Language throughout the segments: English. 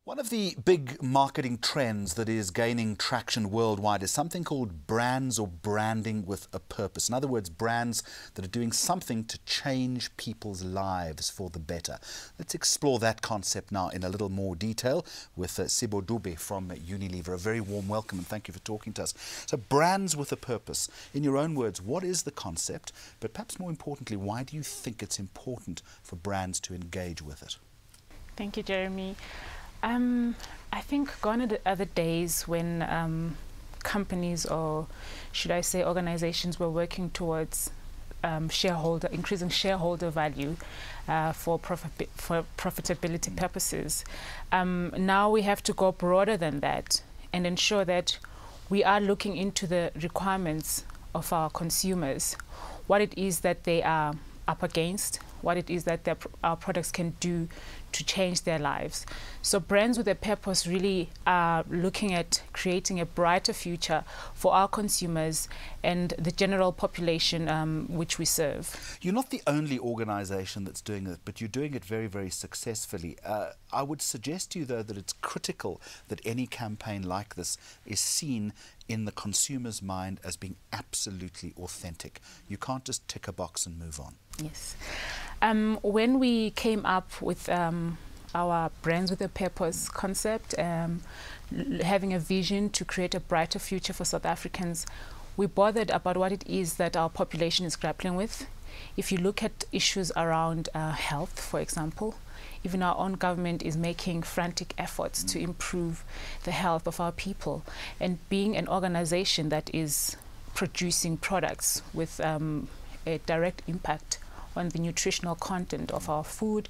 One of the big marketing trends that is gaining traction worldwide is something called brands or branding with a purpose. In other words, brands that are doing something to change people's lives for the better. Let's explore that concept now in a little more detail with Sibonile Dube from Unilever. A very warm welcome and thank you for talking to us. So brands with a purpose. In your own words, what is the concept? But perhaps more importantly, why do you think it's important for brands to engage with it? Thank you, Jeremy. I think gone are the days when companies, or should I say organizations, were working towards increasing shareholder value for profitability purposes. Now we have to go broader than that and ensure that we are looking into the requirements of our consumers, what it is that they are up against, what it is that our products can do to change their lives. So brands with a purpose really are looking at creating a brighter future for our consumers and the general population which we serve. You're not the only organization that's doing it, but you're doing it very, very successfully. I would suggest to you, though, that it's critical that any campaign like this is seen in the consumer's mind as being absolutely authentic. You can't just tick a box and move on. Yes. When we came up with our brands with a purpose concept, having a vision to create a brighter future for South Africans, we bothered about what it is that our population is grappling with. If you look at issues around health, for example, even our own government is making frantic efforts to improve the health of our people. And being an organization that is producing products with a direct impact on the nutritional content of our food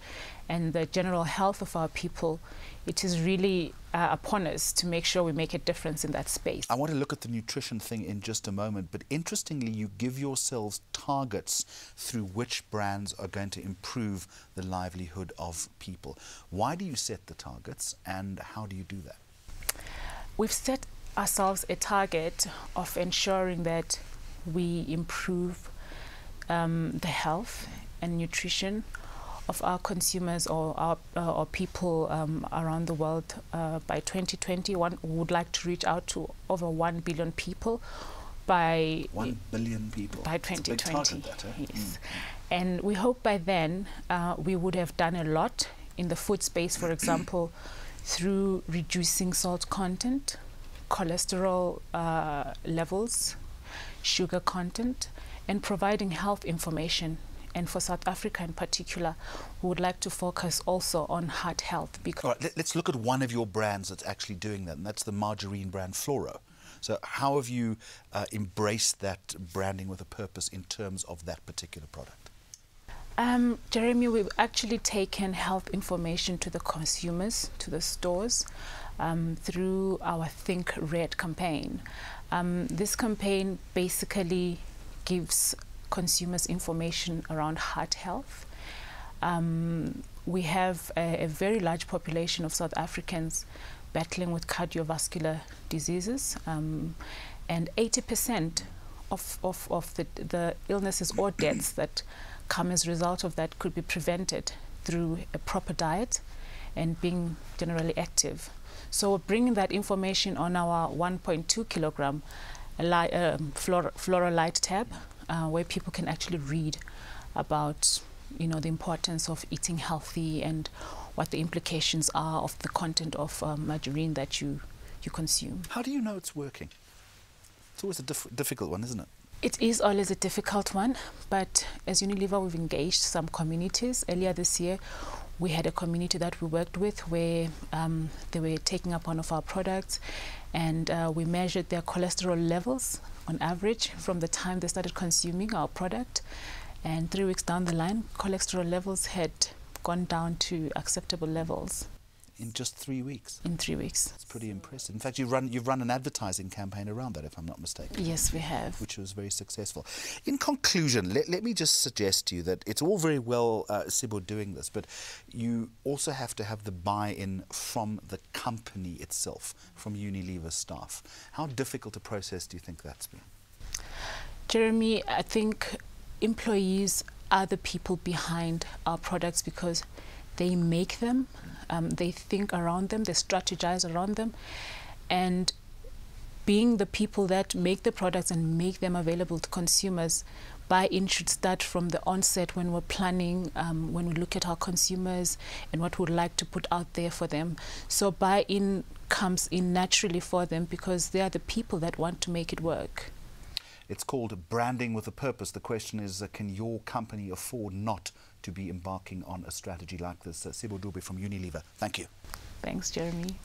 and the general health of our people, it is really upon us to make sure we make a difference in that space. I want to look at the nutrition thing in just a moment, but interestingly, you give yourselves targets through which brands are going to improve the livelihood of people. Why do you set the targets and how do you do that? We've set ourselves a target of ensuring that we improve the health and nutrition of our consumers or our people around the world by 2020. We would like to reach out to over 1 billion people by 1 billion people by 2020. It's a big target, that, eh? Yes. And we hope by then we would have done a lot in the food space, for example, through reducing salt content, cholesterol levels, sugar content, and providing health information. And for South Africa in particular, we would like to focus also on heart health. All right, let's look at one of your brands that's actually doing that, and that's the margarine brand Flora. So how have you embraced that branding with a purpose in terms of that particular product? Jeremy, we've actually taken health information to the consumers, to the stores, through our Think Red campaign. This campaign basically gives consumers information around heart health. We have a very large population of South Africans battling with cardiovascular diseases, and 80% of the illnesses or deaths that come as a result of that could be prevented through a proper diet and being generally active. So we're bringing that information on our 1.2 kilogram Flora Light tab, where people can actually read about, the importance of eating healthy and what the implications are of the content of margarine that you consume. How do you know it's working? It's always a difficult one, isn't it? It is always a difficult one, but as Unilever, we've engaged some communities. Earlier this year, we had a community that we worked with where they were taking up one of our products, and we measured their cholesterol levels on average from the time they started consuming our product. And 3 weeks down the line, cholesterol levels had gone down to acceptable levels. In just 3 weeks? In 3 weeks. It's pretty impressive. In fact, you've run an advertising campaign around that, if I'm not mistaken. Yes, we have. Which was very successful. In conclusion, let me just suggest to you that it's all very well Sibo doing this, but you also have to have the buy-in from the company itself, from Unilever staff. How difficult a process do you think that's been? Jeremy, I think employees are the people behind our products because they make them, they think around them, they strategize around them, and being the people that make the products and make them available to consumers, buy-in should start from the onset when we're planning, when we look at our consumers and what we'd like to put out there for them. So buy-in comes in naturally for them because they are the people that want to make it work. It's called branding with a purpose. The question is, can your company afford not to be embarking on a strategy like this? Sibonile Dube from Unilever. Thank you. Thanks, Jeremy.